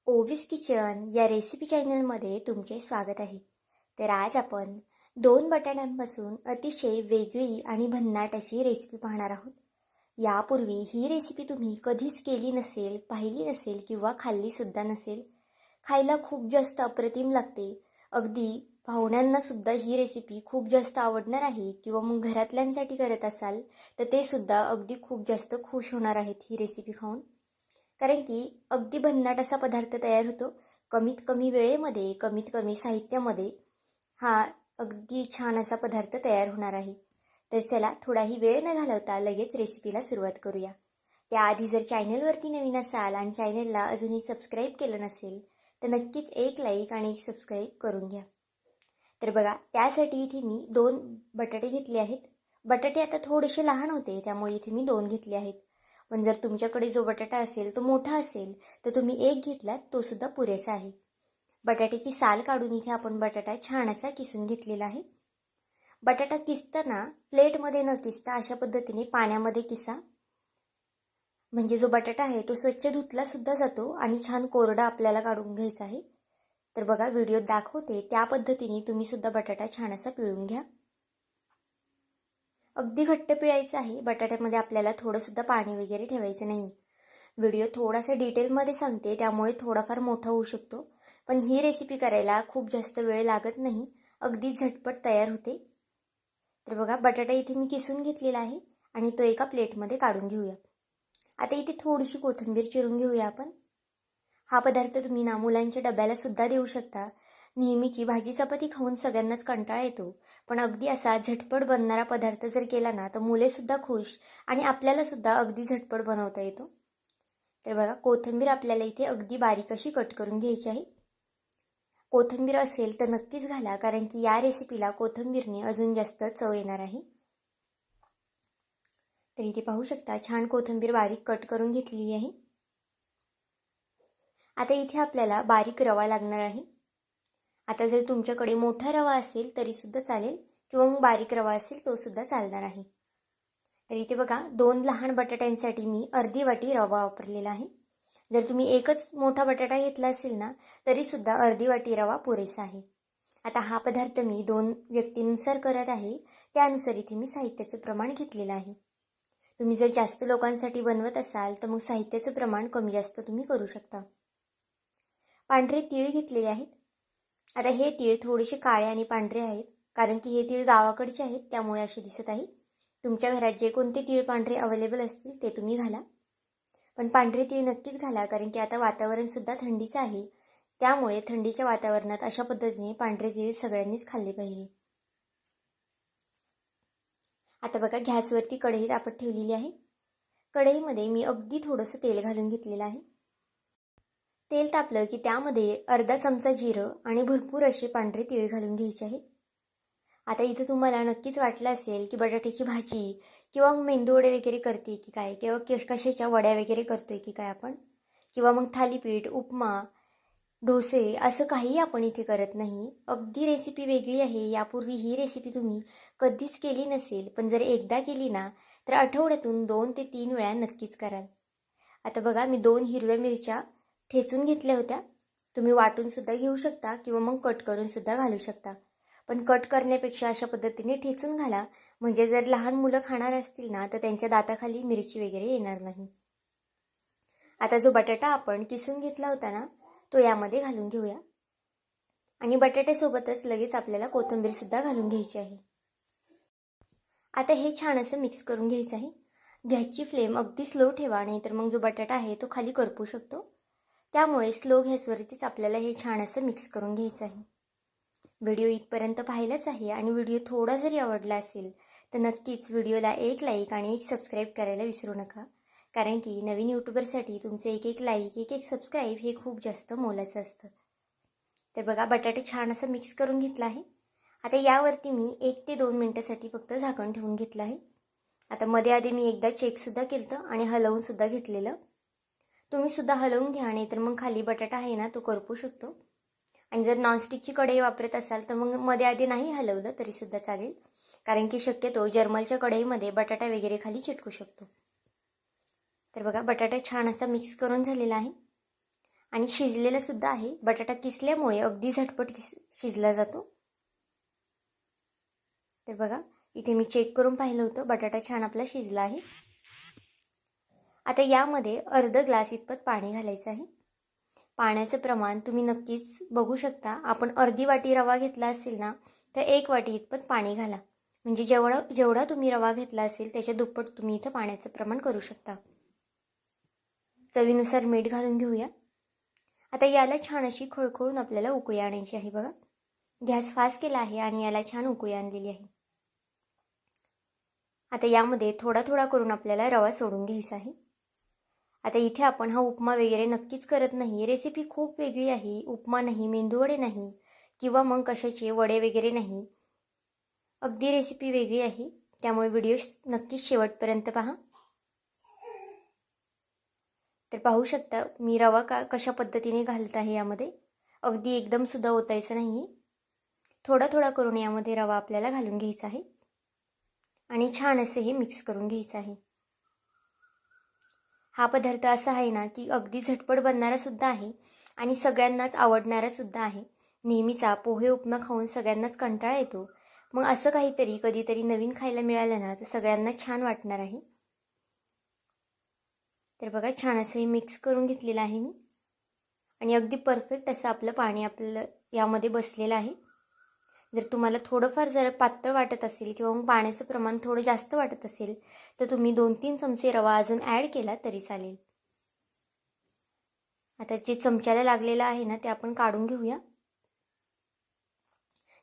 ओवीस kitchen या recipe चॅनलमध्ये तुमचे स्वागत आहे. तर आज आपण 2 बटाट्यांपासून अतिशय वेगळी आणि भन्नाट अशी रेसिपी पाहणार आहोत. यापूर्वी ही रेसिपी तुम्ही कधीच केली नसेल, पाहिली नसेल किंवा खाल्लीसुद्धा नसेल. खायला खूप जास्त अप्रतिम लागते. अगदी पाहुण्यांनासुद्धा ही रेसिपी खूप जास्त आवडणार आहे किंवा मग घरातल्यांसाठी करत असाल तर ते सुद्धा अगदी खूप जास्त खुश होणार आहेत ही रेसिपी खाऊन. कारण की अगदी भन्नाट असा पदार्थ तयार होतो. कमीत कमी वेळेमध्ये, कमीत कमी साहित्यामध्ये हा अगदी छान असा पदार्थ तयार होणार आहे. तर चला थोडाही वेळ न घालवता लगेच रेसिपीला सुरुवात करूया. त्याआधी जर चॅनलवरती नवीन असाल आणि चॅनलला अजूनही सबस्क्राईब केलं नसेल तर नक्कीच एक लाईक आणि एक सबस्क्राईब करून घ्या. तर बघा, त्यासाठी इथे मी 2 बटाटे घेतले आहेत. बटाटे आता थोडेसे लहान होते त्यामुळे इथे मी 2 घेतले आहेत. पण जर तुमच्याकडे जो बटाटा असेल तो मोठा असेल तर तुम्ही 1 घेतलात तो सुद्धा पुरेसा आहे. बटाट्याची साल काढून इथे आपण बटाटा छान असा किसून घेतलेला आहे. बटाटा किसताना प्लेटमध्ये न किसता अशा पद्धतीने पाण्यामध्ये किसा. म्हणजे जो बटाटा आहे तो स्वच्छ धुतला सुद्धा जातो आणि छान कोरडा आपल्याला काढून घ्यायचा आहे. तर बघा, व्हिडिओत दाखवते त्या पद्धतीने तुम्ही सुद्धा बटाटा छान असा पिळून घ्या. अगदी घट्ट पिळायचं आहे. बटाट्यामध्ये आपल्याला थोडंसुद्धा पाणी वगैरे ठेवायचं नाही. व्हिडिओ थोडासा डिटेलमध्ये सांगते त्यामुळे थोडाफार मोठा होऊ शकतो. पण ही रेसिपी करायला खूप जास्त वेळ लागत नाही. अगदी झटपट तयार होते. तर बघा, बटाटा इथे मी किसून घेतलेला आहे आणि तो एका प्लेटमध्ये काढून घेऊया. आता इथे थोडीशी कोथिंबीर चिरून घेऊया आपण. हा पदार्थ तुम्ही ना मुलांच्या डब्याला सुद्धा देऊ शकता. नेहमीची भाजी चपाती खाऊन सगळ्यांनाच कंटाळा येतो, पण अगदी असा झटपट बनणारा पदार्थ जर केला ना तर मुलेसुद्धा खुश आणि आपल्याला सुद्धा अगदी झटपट बनवता येतो. तर बघा, कोथिंबीर आपल्याला इथे अगदी बारीक अशी कट करून घ्यायची आहे. कोथिंबीर असेल तर नक्कीच घाला, कारण की या रेसिपीला कोथिंबीरने अजून जास्त चव येणार आहे. तर इथे पाहू शकता छान कोथिंबीर बारीक कट करून घेतलेली आहे. आता इथे आपल्याला बारीक रवा लागणार आहे. आता जर तुमच्याकडे मोठा रवा असेल तरीसुद्धा चालेल किंवा मग बारीक रवा असेल तो सुद्धा चालणार आहे. तर इथे बघा, 2 लहान बटाट्यांसाठी मी अर्धी वाटी रवा वापरलेला आहे. जर तुम्ही एकच मोठा बटाटा घेतला असेल ना तरीसुद्धा अर्धी वाटी रवा पुरेसा आहे. आता हा पदार्थ मी 2 व्यक्तींनुसार करत आहे, त्यानुसार इथे मी साहित्याचं प्रमाण घेतलेलं आहे. तुम्ही जर जास्त लोकांसाठी बनवत असाल तर मग साहित्याचं प्रमाण कमी जास्त तुम्ही करू शकता. पांढरे तीळ घेतलेले आहेत. आता हे तीळ थोडेसे काळे आणि पांढरे आहेत, कारण की हे तीळ गावाकडचे आहेत त्यामुळे असे दिसत आहे. तुमच्या घरात जे कोणते तीळ पांढरे अवेलेबल असतील ते तुम्ही घाला. पण पांढरे तीळ नक्कीच घाला, कारण की आता वातावरणसुद्धा थंडीचं आहे. त्यामुळे थंडीच्या वातावरणात अशा पद्धतीने पांढरे तीळ सगळ्यांनीच खाल्ले पाहिजे. आता बघा, गॅसवरती कढई तापत ठेवलेली आहे. कढईमध्ये मी अगदी थोडंसं तेल घालून घेतलेलं आहे. तेल तापलं की त्यामध्ये अर्धा चमचा जिरं आणि भरपूर असे पांढरे तीळ घालून घ्यायचे आहे. आता इथं तुम्हाला नक्कीच वाटलं असेल की बटाट्याची भाजी किंवा मग मेंदूवडे वगैरे करते की काय, किंवा कशाच्या वड्या वगैरे करतोय की काय आपण, किंवा मग थालीपीठ, उपमा, डोसे असं काही आपण इथे करत नाही. अगदी रेसिपी वेगळी आहे. यापूर्वी ही रेसिपी तुम्ही कधीच केली नसेल, पण जर एकदा केली ना तर आठवड्यातून 2 ते 3 वेळा नक्कीच कराल. आता बघा, मी 2 हिरव्या मिरच्या ठेचून घेतल्या होत्या. तुम्ही वाटून सुद्धा घेऊ शकता किंवा मग कट करून सुद्धा घालू शकता. पण कट करण्यापेक्षा अशा पद्धतीने ठेचून घाला, म्हणजे जर लहान मुलं खाणार असतील ना तर त्यांच्या दाताखाली मिरची वगैरे येणार नाही. आता जो बटाटा आपण किसून घेतला होता ना तो यामध्ये घालून घेऊया आणि बटाट्यासोबतच लगेच आपल्याला कोथिंबीर सुद्धा घालून घ्यायची आहे. आता हे छान असं मिक्स करून घ्यायचं आहे. गॅसची फ्लेम अगदी स्लो ठेवा, नाहीतर मग जो बटाटा आहे तो खाली करपू शकतो. त्यामुळे स्लो गॅसवरतीच आपल्याला हे छान असं मिक्स करून घ्यायचं आहे. व्हिडिओ इथपर्यंत पाहिलाच आहे आणि व्हिडिओ थोडा जरी आवडला असेल तर नक्कीच व्हिडिओला एक लाईक आणि एक सबस्क्राईब करायला विसरू नका, कारण की नवीन यूट्यूबरसाठी तुमचे एक लाईक, एक सबस्क्राईब हे खूप जास्त मोलाचं असतं. तर बघा, बटाटे छान असं मिक्स करून घेतला आहे. आता यावरती मी 1 ते 2 मिनिटासाठी फक्त झाकण ठेवून घेतलं आहे. आता मध्ये आधी मी एकदा चेकसुद्धा केलं आणि हलवून सुद्धा घेतलेलं. तुम्ही सुद्धा हलवून घ्या, नाही तर मग खाली बटाटा आहे ना तो करपू शकतो. आणि जर नॉनस्टिकची कढई वापरत असाल तर मग मध्ये आधी नाही हलवलं तरीसुद्धा चालेल, कारण की शक्यतो जर्मलच्या कढईमध्ये बटाटा वगैरे खाली चिटकू शकतो. तर बघा, बटाटा छान असा मिक्स करून झालेला आहे. आणि शिजलेला सुद्धा आहे. बटाटा किसल्यामुळे अगदी झटपट शिजला जातो. तर बघा इथे मी चेक करून पाहिलं होतं, बटाटा छान आपला शिजला आहे. आता यामध्ये अर्धा ग्लास इतपत पाणी घालायचं आहे. पाण्याचं प्रमाण तुम्ही नक्कीच बघू शकता. आपण अर्धी वाटी रवा घेतला असेल ना तर 1 वाटी इतपत पाणी घाला. म्हणजे जेवढा तुम्ही रवा घेतला असेल त्याच्या दुप्पट तुम्ही इथं पाण्याचं प्रमाण करू शकता. चवीनुसार मीठ घालून घेऊया. आता याला छान अशी खळखळून आपल्याला उकळी आणायची आहे. बघा गॅस फास्ट केला आहे आणि याला छान उकळी आणलेली आहे. आता यामध्ये थोडा थोडा करून आपल्याला रवा सोडून घ्यायचा आहे. आता इथे आपण हा उपमा वगैरे नक्कीच करत नाही. रेसिपी खूप वेगळी आहे. उपमा नाही, मेंदूवडे नाही किंवा मग कशाचे वडे वगैरे नाही. अगदी रेसिपी वेगळी आहे. त्यामुळे व्हिडिओ नक्कीच शेवटपर्यंत पहा. तर पाहू शकता मी रवा कशा पद्धतीने घालत आहे यामध्ये. अगदी एकदम सुद्धा ओतायचं नाही. थोडा थोडा करून यामध्ये रवा आपल्याला घालून घ्यायचा आहे आणि छान असे हे मिक्स करून घ्यायचं आहे. हा पदार्थ असा आहे ना की अगदी झटपट बनणारा सुद्धा आहे आणि सगळ्यांनाच आवडणारा सुद्धा आहे. नेहमीचा पोहे उपमा खाऊन सगळ्यांनाच कंटाळा येतो. मग असं काहीतरी कधीतरी नवीन खायला मिळालं ना तर सगळ्यांना छान वाटणार आहे. तर बघा छान असं हे मिक्स करून घेतलेलं आहे मी आणि अगदी परफेक्ट असं आपलं पाणी आपलं यामध्ये बसलेलं आहे. जर तुम्हाला थोडंफार जर पातळ वाटत असेल किंवा मग पाण्याचं प्रमाण थोडं जास्त वाटत असेल तर तुम्ही 2-3 चमचे रवा अजून ॲड केला तरी चालेल. आता जे चमच्याला लागलेलं आहे ना ते आपण काढून घेऊया.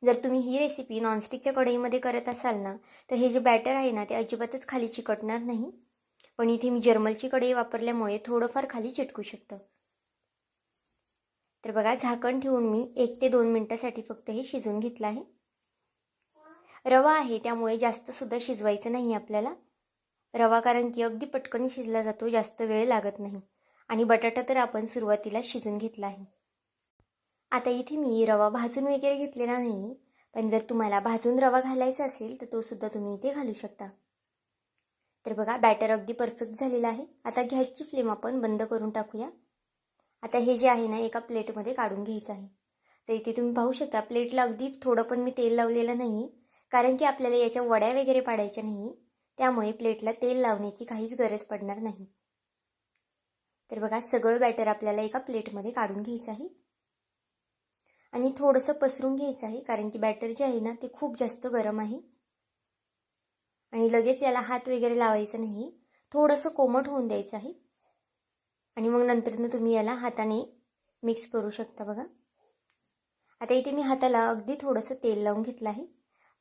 जर तुम्ही ही रेसिपी नॉनस्टिकच्या कढईमध्ये करत असाल ना तर हे जे बॅटर आहे ना ते अजिबातच खाली चिकटणार नाही. पण इथे मी जर्मलची कढई वापरल्यामुळे थोडंफार खाली चिटकू शकतं. तर बघा झाकण ठेवून मी 1 ते 2 मिनिटासाठी फक्त हे शिजवून घेतलं आहे. रवा आहे त्यामुळे जास्त सुद्धा शिजवायचं नाही आपल्याला. रवा कारण की अगदी पटकन शिजला जातो, जास्त वेळ लागत नाही. आणि बटाटा तर आपण सुरुवातीला शिजून घेतला आहे. आता इथे मी रवा भाजून वगैरे घेतलेला नाही, पण जर तुम्हाला भाजून रवा घालायचा असेल तर तो सुद्धा तुम्ही इथे घालू शकता. तर बघा बॅटर अगदी परफेक्ट झालेला आहे. आता गॅसची फ्लेम आपण बंद करून टाकूया. आता हे जे आहे ना एका प्लेटमध्ये काढून घ्यायचं आहे. तर इथे तुम्ही पाहू शकता प्लेटला अगदी थोडं पण मी तेल लावलेलं नाही, कारण की आपल्याला याच्या वड्या वगैरे पाडायच्या नाही. त्यामुळे प्लेटला तेल लावण्याची काहीच गरज पडणार नाही. तर बघा सगळं बॅटर आपल्याला एका प्लेटमध्ये काढून घ्यायचं आहे आणि थोडंसं पसरून घ्यायचं आहे, कारण की बॅटर जे आहे ना ते खूप जास्त गरम आहे आणि लगेच याला हात वगैरे लावायचा नाही. थोडंसं कोमट होऊन द्यायचं आहे आणि मग नंतरनं तुम्ही याला हाताने मिक्स करू शकता. बघा आता इथे मी हाताला अगदी थोडंसं तेल लावून घेतलं आहे.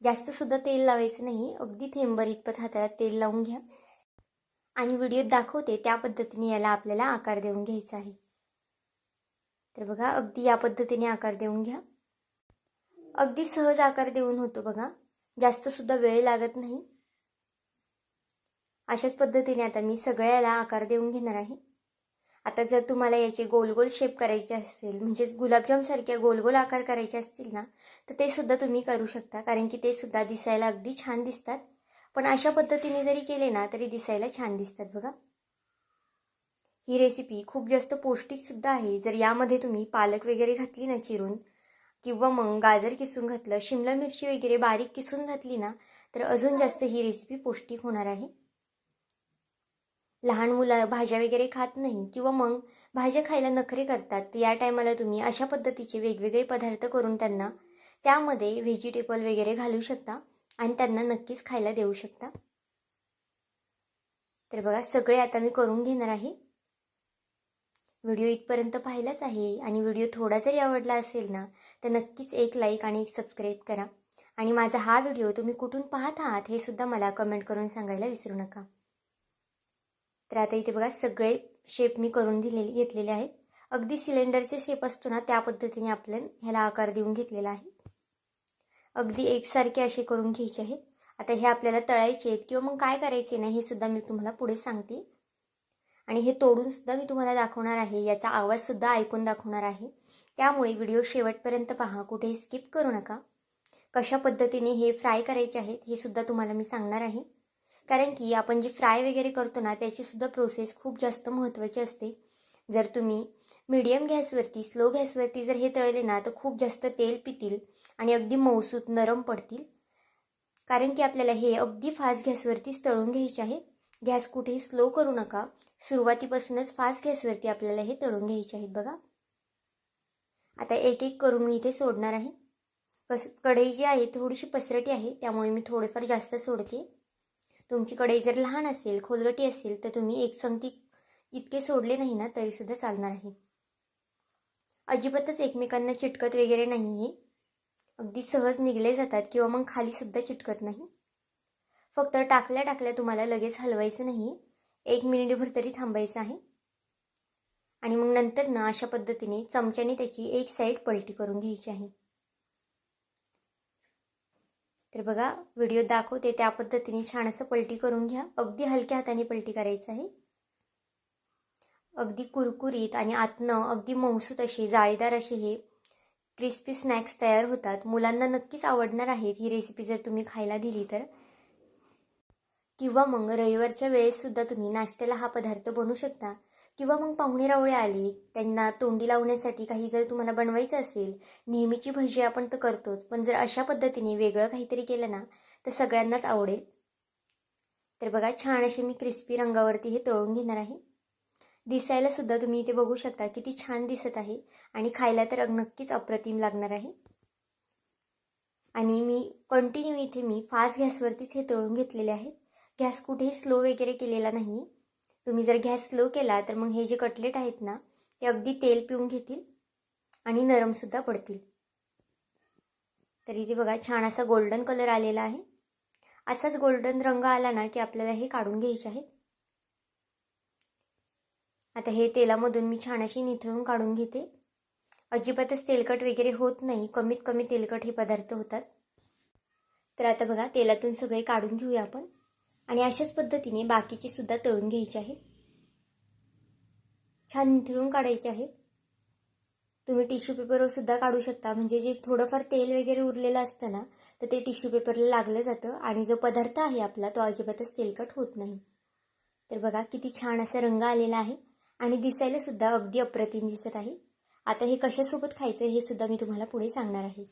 जास्त सुद्धा तेल लावायचं नाही, अगदी थेंबर इतपत हाताला तेल लावून घ्या आणि व्हिडिओत दाखवते त्या पद्धतीने याला आपल्याला आकार देऊन घ्यायचा आहे. तर बघा अगदी या पद्धतीने आकार देऊन घ्या. अगदी सहज आकार देऊन होतो बघा, जास्त सुद्धा वेळ लागत नाही. अशाच पद्धतीने आता मी सगळ्याला आकार देऊन घेणार आहे. आता जर तुम्हाला याचे गोल गोल शेप करायचे असतील, म्हणजेच गुलाबजाम सारख्या गोल गोल आकार करायचे असतील ना तर ते सुद्धा तुम्ही करू शकता, कारण की ते सुद्धा दिसायला अगदी छान दिसतात. पण अशा पद्धतीने जरी केले ना तरी दिसायला छान दिसतात. बघा ही रेसिपी खूप जास्त पौष्टिक सुद्धा आहे. जर यामध्ये तुम्ही पालक वगैरे घातली ना चिरून किंवा मग गाजर किसून घातलं, शिमला मिरची वगैरे बारीक किसून घातली ना तर अजून जास्त ही रेसिपी पौष्टिक होणार आहे. लहान मुलं भाज्या वगैरे खात नाही किंवा मग भाज्या खायला नखरे करतात, तर या टायमाला तुम्ही अशा पद्धतीचे वेगवेगळे पदार्थ करून त्यांना त्यामध्ये व्हेजिटेबल वगैरे घालू शकता आणि त्यांना नक्कीच खायला देऊ शकता. तर बघा सगळे आता मी करून घेणार आहे. व्हिडिओ इथपर्यंत पाहिलाच आहे आणि व्हिडिओ थोडा जरी आवडला असेल ना तर नक्कीच एक लाईक आणि एक सबस्क्राईब करा आणि माझा हा व्हिडिओ तुम्ही कुठून पाहत आहात हे सुद्धा मला कमेंट करून सांगायला विसरू नका. तर आता इथे बघा सगळे शेप मी करून घेतलेले आहेत. अगदी सिलेंडरचे शेप असतो ना त्या पद्धतीने आपण ह्याला आकार देऊन घेतलेला आहे. अगदी एकसारखे असे करून घ्यायचे आहेत. आता हे आपल्याला तळायचे आहेत किंवा मग काय करायचे नाही हे सुद्धा मी तुम्हाला पुढे सांगते आणि हे तोडून सुद्धा मी तुम्हाला दाखवणार आहे. याचा आवाज सुद्धा ऐकून दाखवणार आहे. त्यामुळे व्हिडिओ शेवटपर्यंत पहा, कुठेही स्किप करू नका. कशा पद्धतीने हे फ्राय करायचे आहेत हे सुद्धा तुम्हाला मी सांगणार आहे, कारण की आपण जे फ्राय वगैरे करतो ना त्याची सुद्धा प्रोसेस खूप जास्त महत्त्वाची असते. जर तुम्ही मीडियम गॅसवरती, स्लो गॅसवरती जर हे तळले ना तर खूप जास्त तेल पितील आणि अगदी मऊसूत नरम पडतील. कारण की आपल्याला हे अगदी फास्ट गॅसवरतीच तळून घ्यायचे आहे. गॅस कुठेही स्लो करू नका. सुरुवातीपासूनच फास्ट गॅसवरती आपल्याला हे तळून घ्यायचे आहेत बघा. आता एक एक करून मी इथे सोडणार आहे. कढई जी आहे थोडीशी पसरटी आहे, त्यामुळे मी थोडेफार जास्त सोडते. तुमची कढई जर लहान असेल, खोलगटी असेल, तर तुम्ही एकसंगती इतके सोडले नाही ना तरीसुद्धा चालणार आहे. अजिबातच एकमेकांना चिटकत वगैरे नाही. हे अगदी सहज निघले जातात किंवा मग खालीसुद्धा चिटकत नाही. फक्त टाकल्या टाकल्या तुम्हाला लगेच हलवायचं नाही. 1 मिनिटभर तरी थांबायचं आहे. आणि मग नंतर ना अशा पद्धतीने चमच्याने त्याची एक साईड पलटी करून घ्यायची आहे. तर बघा, व्हिडिओ दाखवते त्या पद्धतीने छान असं पलटी करून घ्या. अगदी हलक्या हाताने पलटी करायचं आहे. अगदी कुरकुरीत आणि आतनं अगदी मऊसूत असे जाळीदार असे हे क्रिस्पी स्नॅक्स तयार होतात. मुलांना नक्कीच आवडणार आहेत ही रेसिपी जर तुम्ही खायला दिली तर. किंवा मग रविवारच्या वेळेससुद्धा तुम्ही नाश्त्याला हा पदार्थ बनवू शकता. किंवा मग पाहुणे रावळे आले, त्यांना तोंडी लावण्यासाठी काही जर तुम्हाला बनवायचं असेल, नेहमीची भजी आपण तर करतोच, पण जर अशा पद्धतीने वेगळं काहीतरी केलं ना तर सगळ्यांनाच आवडेल. तर बघा, छान असे मी क्रिस्पी रंगावरती हे तळून घेणार आहे. दिसायला सुद्धा तुम्ही इथे बघू शकता किती छान दिसत आहे आणि खायला तर नक्कीच अप्रतिम लागणार आहे. आणि मी कंटिन्यू इथे मी फास्ट गॅसवरतीच हे तळून घेतलेले आहे. गॅस कुठेही स्लो वगैरे केलेला नाही. तुम्ही जर गॅस स्लो केला तर मग हे जे कटलेट आहेत ना ते अगदी तेल पिऊन घेतील आणि नरमसुद्धा पडतील. तर इथे बघा, छान असा गोल्डन कलर आलेला आहे. असाच गोल्डन रंग आला ना की आपल्याला हे काढून घ्यायचे आहे. आता हे तेलामधून मी छान अशी निथळून काढून घेते. अजिबातच तेलकट वगैरे होत नाही. कमीत कमी तेलकट हे पदार्थ होतात. तर आता बघा, तेलातून सगळे काढून घेऊया आपण. आणि अशाच पद्धतीने बाकीचे सुद्धा तळून घ्यायचे आहेत. छान निथळून काढायचे आहेत. तुम्ही टिश्यू पेपरवर सुद्धा काढू शकता. म्हणजे जे थोडंफार तेल वगैरे उरलेलं असतं ना तर ते टिश्यू पेपरला लागलं जातं आणि जो पदार्थ आहे आपला तो अजिबातच तेलकट होत नाही. तर बघा, किती छान असा रंग आलेला आहे आणि दिसायला सुद्धा अगदी अप्रतिम दिसत आहे. आता हे कशासोबत खायचं हे सुद्धा मी तुम्हाला पुढे सांगणार आहे.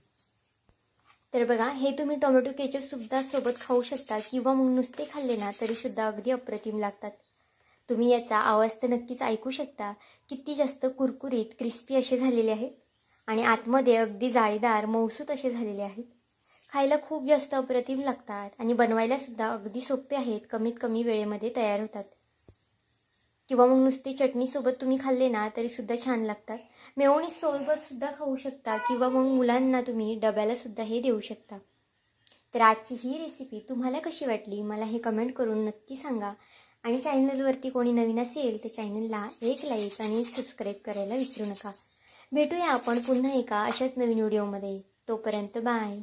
तर बघा, हे तुम्ही टोमॅटो केचप सुद्धा सोबत खाऊ शकता किंवा मग नुसते खाल्ले ना तरी सुद्धा अगदी अप्रतिम लागतात. तुम्ही याचा आवाज तर नक्कीच ऐकू शकता. किती जास्त कुरकुरीत क्रिस्पी असे झालेले आहेत आणि आतमध्ये अगदी जाळीदार मऊसूत असे झालेले आहेत. खायला खूप जास्त अप्रतिम लागतात आणि बनवायला सुद्धा अगदी सोपे आहेत. कमीत कमी वेळेमध्ये तयार होतात. किंवा मग नुसती चटणीसोबत तुम्ही खाल्ले ना तरी सुद्धा छान लागतात. मेयोनीज सोबत सुद्धा खाऊ शकता किंवा मग मुलांना तुम्ही डब्याला सुद्धा हे देऊ शकता. तर आजची ही रेसिपी तुम्हाला कशी वाटली मला हे कमेंट करून नक्की सांगा. आणि चॅनलवरती कोणी नवीन असेल तर चॅनलला एक लाईक आणि सबस्क्राईब करायला विसरू नका. भेटूया आपण पुन्हा एका अशाच नवीन व्हिडिओमध्ये. तोपर्यंत बाय.